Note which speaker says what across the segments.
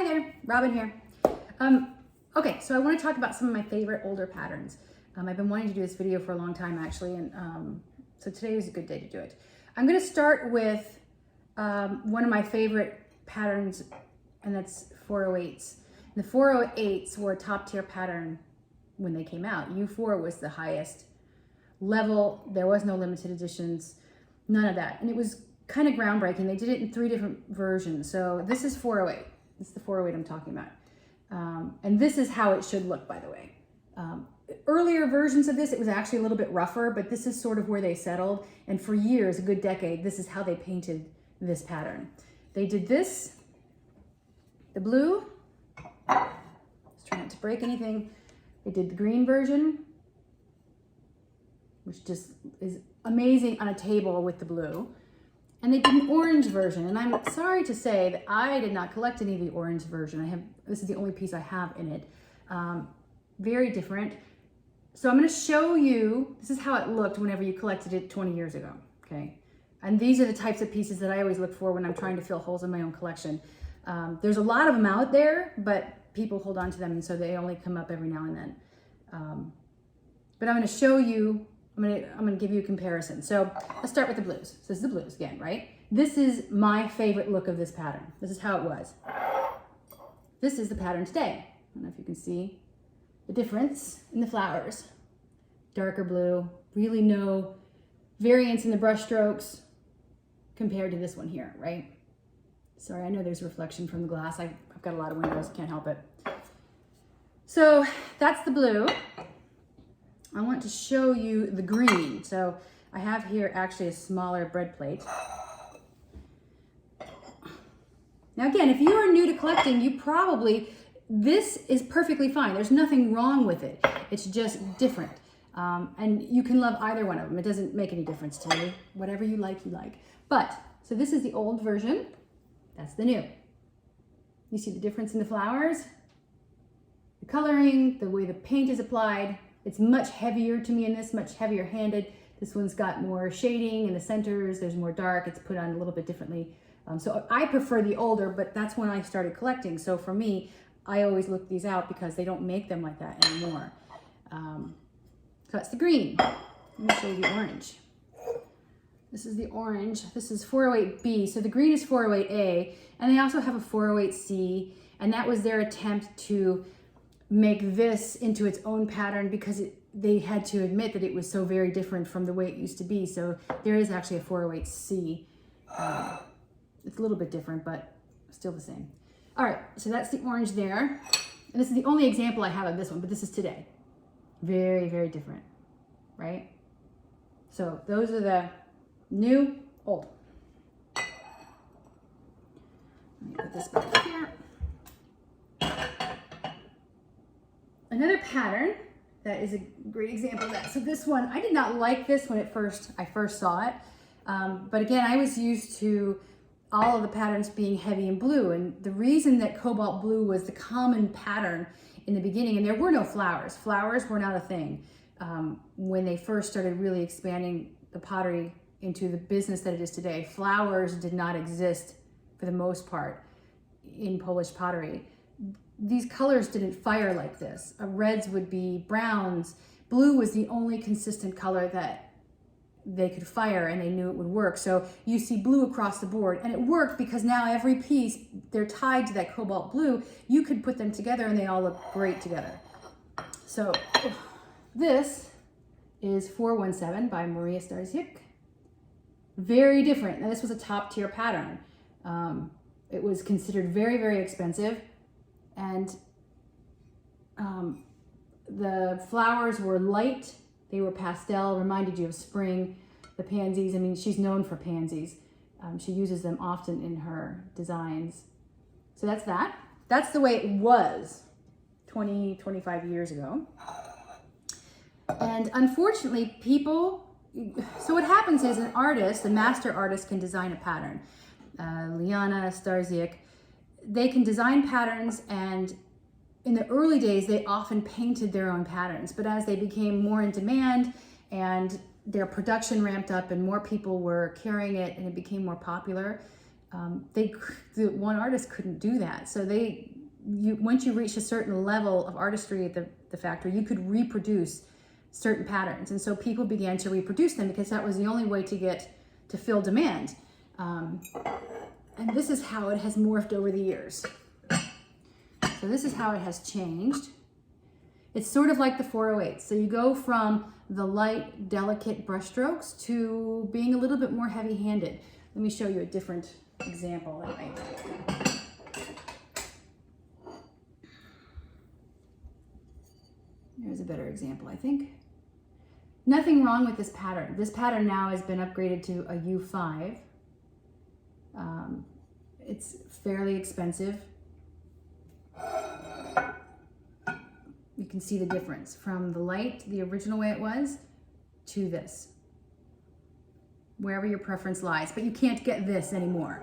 Speaker 1: there, Robin here. Okay, so I want to talk about some of my favorite older patterns. I've been wanting to do this video for a long time actually, and so today is a good day to do it. I'm going to start with one of my favorite patterns, and that's 408s. The 408s were a top tier pattern when they came out. U4 was the highest level. There was no limited editions, none of that. And it was kind of groundbreaking. They did it in 3 different versions. So this is 408. This is the 408 I'm talking about. And this is how it should look, by the way. Earlier versions of this, it was actually a little bit rougher, but this is sort of where they settled. And for years, a good decade, this is how they painted this pattern. They did this, the blue. Let's try not to break anything. They did the green version, which just is amazing on a table with the blue. And they did an orange version. And I'm sorry to say that I did not collect any of the orange version. This is the only piece I have in it. Very different. So I'm going to show you, this is how it looked whenever you collected it 20 years ago, okay? And these are the types of pieces that I always look for when I'm trying to fill holes in my own collection. There's a lot of them out there, but people hold on to them, and so they only come up every now and then. But I'm going to show you, I'm going to give you a comparison. So let's start with the blues. So this is the blues again, right? This is my favorite look of this pattern. This is how it was. This is the pattern today. I don't know if you can see the difference in the flowers. Darker blue, really no variance in the brush strokes compared to this one here, right? Sorry, I know there's reflection from the glass. I've got a lot of windows, can't help it. So that's the blue. I want to show you the green. So I have here actually a smaller bread plate. Now again, if you are new to collecting, this is perfectly fine. There's nothing wrong with it. It's just different. And you can love either one of them. It doesn't make any difference to me. Whatever you like, you like. But, so this is the old version. That's the new. You see the difference in the flowers? The coloring, the way the paint is applied. It's much heavier to me in this, much heavier handed. This one's got more shading in the centers. There's more dark. It's put on a little bit differently. So I prefer the older, but that's when I started collecting. So for me, I always look these out because they don't make them like that anymore. So that's the green. Let me show you the orange. This is the orange. This is 408B. So the green is 408A, and they also have a 408C, and that was their attempt to make this into its own pattern because they had to admit that it was so very different from the way it used to be. So there is actually a 408C. It's a little bit different, but still the same. All right, so that's the orange there. And this is the only example I have of this one, but this is today. Very, very different, right? So those are the new, old. Let me put this back here. Another pattern that is a great example of that. So this one, I did not like this when I first saw it. But again, I was used to all of the patterns being heavy in blue. And the reason that cobalt blue was the common pattern in the beginning, and there were no flowers. Flowers were not a thing. When they first started really expanding the pottery into the business that it is today, flowers did not exist for the most part in Polish pottery. These colors didn't fire like this. Reds would be browns. Blue was the only consistent color that they could fire, and they knew it would work. So you see blue across the board, and it worked because now every piece, they're tied to that cobalt blue. You could put them together and they all look great together. So this is 417 by Maria Starzyk. Very different. Now this was a top tier pattern. It was considered very, very expensive, and the flowers were light. They were pastel, reminded you of spring. The pansies, I mean, she's known for pansies. She uses them often in her designs. So that's that. That's the way it was 20, 25 years ago. And unfortunately, so what happens is an artist, a master artist, can design a pattern. Liana Starzyk, they can design patterns, and in the early days, they often painted their own patterns, but as they became more in demand and their production ramped up and more people were carrying it and it became more popular, one artist couldn't do that. So they once you reach a certain level of artistry at the factory, you could reproduce certain patterns. And so people began to reproduce them because that was the only way to fill demand. And this is how it has morphed over the years. So this is how it has changed. It's sort of like the 408. So you go from the light, delicate brushstrokes to being a little bit more heavy-handed. Let me show you a different example that might. There's a better example, I think. Nothing wrong with this pattern. This pattern now has been upgraded to a U5. It's fairly expensive. You can see the difference from the light, the original way it was, to this. Wherever your preference lies, but you can't get this anymore.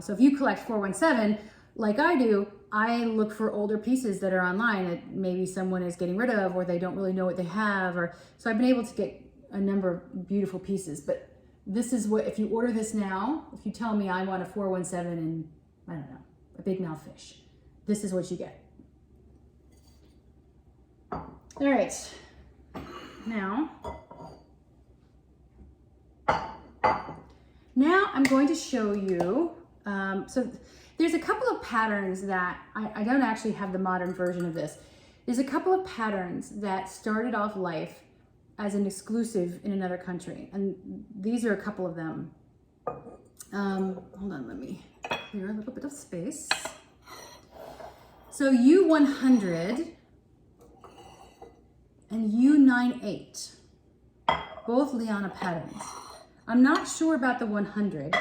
Speaker 1: So if you collect 417, like I do, I look for older pieces that are online that maybe someone is getting rid of, or they don't really know what they have, so I've been able to get a number of beautiful pieces. But this is what, if you order this now, if you tell me I want a 417 and, I don't know, a big mouth fish, this is what you get. All right, now I'm going to show you, so there's a couple of patterns that, I don't actually have the modern version of this. There's a couple of patterns that started off life as an exclusive in another country. And these are a couple of them. Hold on, let me clear a little bit of space. So U100 and U98, both Liana patterns. I'm not sure about the 100.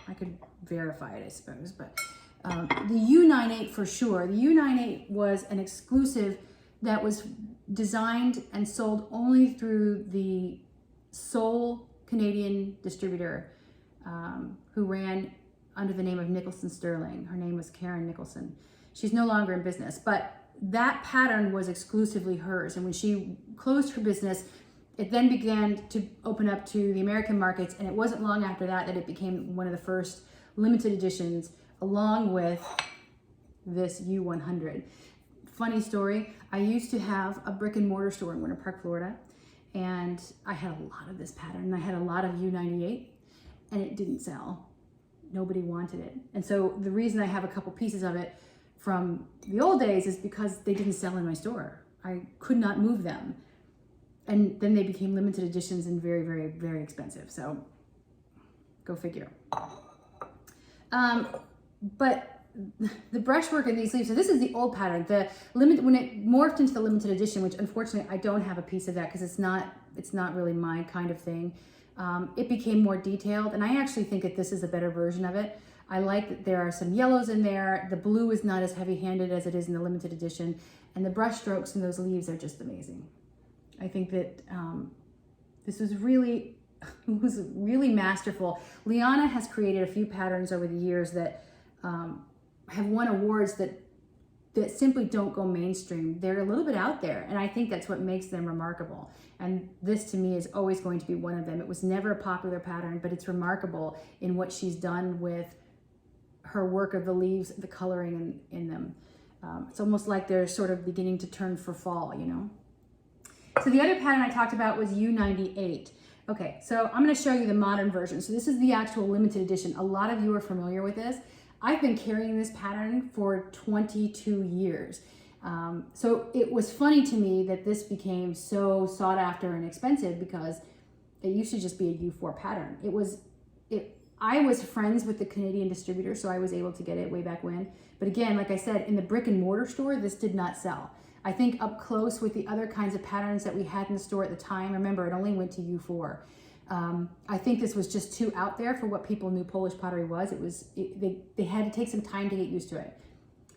Speaker 1: I could verify it, I suppose, but the U98 for sure. The U98 was an exclusive that was designed and sold only through the sole Canadian distributor who ran under the name of Nicholson Sterling. Her name was Karen Nicholson. She's no longer in business, but that pattern was exclusively hers. And when she closed her business, it then began to open up to the American markets, and it wasn't long after that that it became one of the first limited editions, along with this U100. Funny story, I used to have a brick and mortar store in Winter Park, Florida, and I had a lot of this pattern, and I had a lot of U98, and it didn't sell. Nobody wanted it. And so the reason I have a couple pieces of it from the old days is because they didn't sell in my store. I could not move them. And then they became limited editions and very, very, very expensive. So go figure. But the brushwork in these leaves, so this is the old pattern. When it morphed into the limited edition, which unfortunately I don't have a piece of that because it's not really my kind of thing. It became more detailed, and I actually think that this is a better version of it. I like that there are some yellows in there. The blue is not as heavy-handed as it is in the limited edition, and the brush strokes in those leaves are just amazing. I think that this was really masterful. Liana has created a few patterns over the years that have won awards that simply don't go mainstream. They're a little bit out there, and I think that's what makes them remarkable. And this to me is always going to be one of them. It was never a popular pattern, but it's remarkable in what she's done with her work of the leaves, the coloring in them. It's almost like they're sort of beginning to turn for fall, you know? So the other pattern I talked about was U98. Okay, so I'm gonna show you the modern version. So this is the actual limited edition. A lot of you are familiar with this. I've been carrying this pattern for 22 years. So it was funny to me that this became so sought after and expensive because it used to just be a U4 pattern. I was friends with the Canadian distributor, so I was able to get it way back when. But again, like I said, in the brick and mortar store, this did not sell. I think up close with the other kinds of patterns that we had in the store at the time, remember it only went to U4. I think this was just too out there for what people knew Polish pottery was. They had to take some time to get used to it.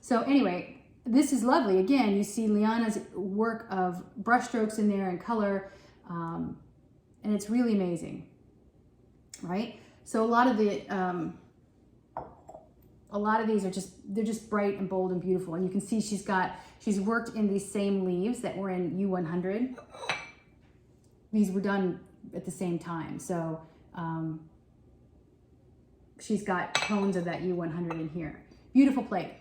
Speaker 1: So anyway, this is lovely. Again, you see Liana's work of brushstrokes in there and color, and it's really amazing, right? So a lot of these are just bright and bold and beautiful, and you can see she's worked in these same leaves that were in U100. These were done at the same time, so she's got tones of that U100 in here. Beautiful plate.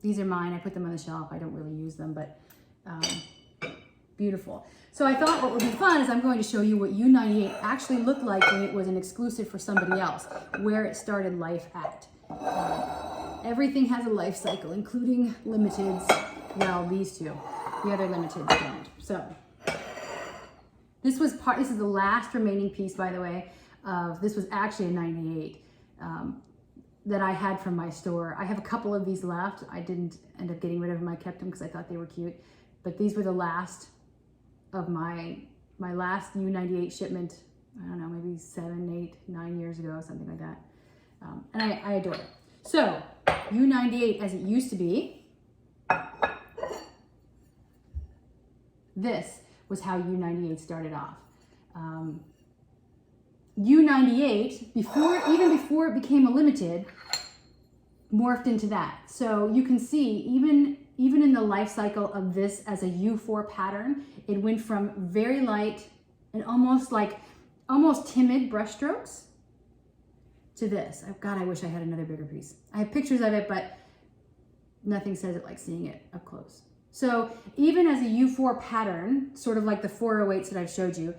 Speaker 1: These are mine. I put them on the shelf. I don't really use them, but beautiful. So I thought what would be fun is I'm going to show you what U98 actually looked like when it was an exclusive for somebody else, where it started life at. Everything has a life cycle, including limiteds. Well, these two. The other limiteds don't. So this is the last remaining piece, by the way. This was actually a 98 that I had from my store. I have a couple of these left. I didn't end up getting rid of them. I kept them because I thought they were cute. But these were the last of my last U98 shipment. I don't know, maybe 7, 8, 9 years ago, something like that. And I adore it. So U98 as it used to be, this was how U98 started off. U98, even before it became a limited, morphed into that. So you can see, even in the life cycle of this as a U4 pattern, it went from very light and almost timid brush strokes to this. God, I wish I had another bigger piece. I have pictures of it, but nothing says it like seeing it up close. So even as a U4 pattern, sort of like the 408s that I've showed you,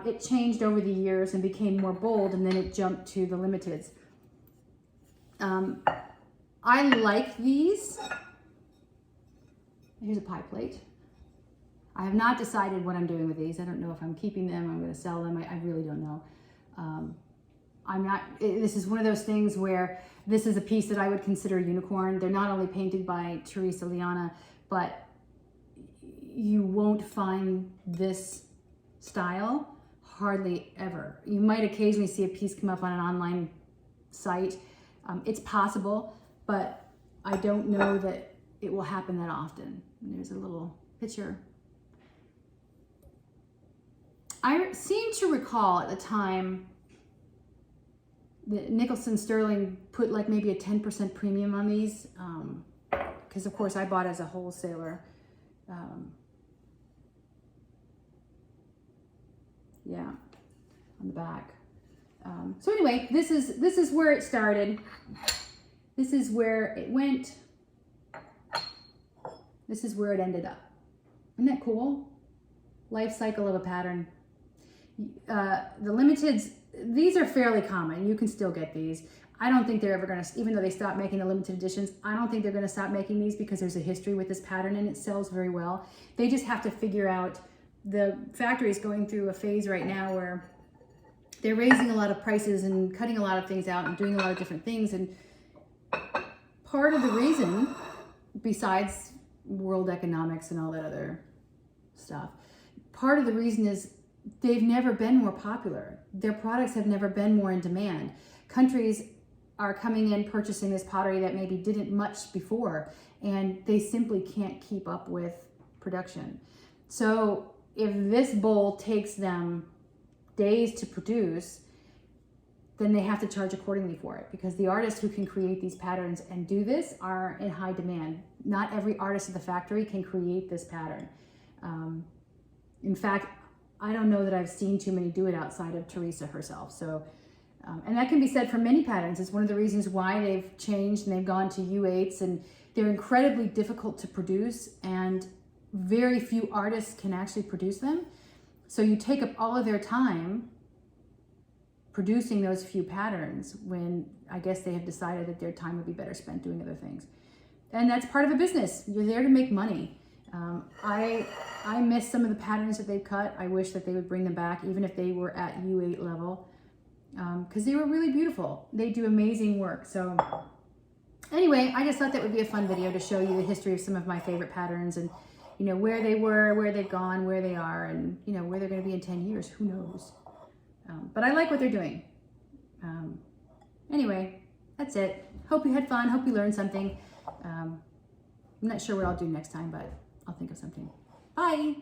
Speaker 1: it changed over the years and became more bold, and then it jumped to the limiteds. I like these. Here's a pie plate. I have not decided what I'm doing with these. I don't know if I'm keeping them, I'm going to sell them. I really don't know. This is one of those things where this is a piece that I would consider a unicorn. They're not only painted by Teresa Liana, but you won't find this style hardly ever. You might occasionally see a piece come up on an online site. It's possible, but I don't know that it will happen that often. And there's a little picture. I seem to recall at the time that Nicholson Sterling put like maybe a 10% premium on these, because of course I bought as a wholesaler. Yeah, on the back. So anyway, this is where it started. This is where it went. This is where it ended up. Isn't that cool? Life cycle of a pattern. The limiteds, these are fairly common. You can still get these. I don't think they're ever going to, even though they stopped making the limited editions, I don't think they're going to stop making these because there's a history with this pattern and it sells very well. They just have to figure out, the factory is going through a phase right now where they're raising a lot of prices and cutting a lot of things out and doing a lot of different things. And part of the reason, besides world economics and all that other stuff, part of the reason is they've never been more popular. Their products have never been more in demand. Countries are coming in purchasing this pottery that maybe didn't much before, and they simply can't keep up with production. So if this bowl takes them days to produce, then they have to charge accordingly for it, because the artists who can create these patterns and do this are in high demand. Not every artist at the factory can create this pattern. In fact, I don't know that I've seen too many do it outside of Teresa herself. So, and that can be said for many patterns. It's one of the reasons why they've changed and they've gone to U8s, and they're incredibly difficult to produce, and very few artists can actually produce them. So you take up all of their time producing those few patterns when I guess they have decided that their time would be better spent doing other things. And that's part of a business. You're there to make money. I miss some of the patterns that they've cut. I wish that they would bring them back, even if they were at U8 level, because they were really beautiful. They do amazing work. So anyway, I just thought that would be a fun video to show you the history of some of my favorite patterns, and you know, where they were, where they've gone, where they are, and you know, where they're going to be in 10 years. Who knows? But I like what they're doing. Anyway, that's it. Hope you had fun. Hope you learned something. I'm not sure what I'll do next time, but I'll think of something. Bye.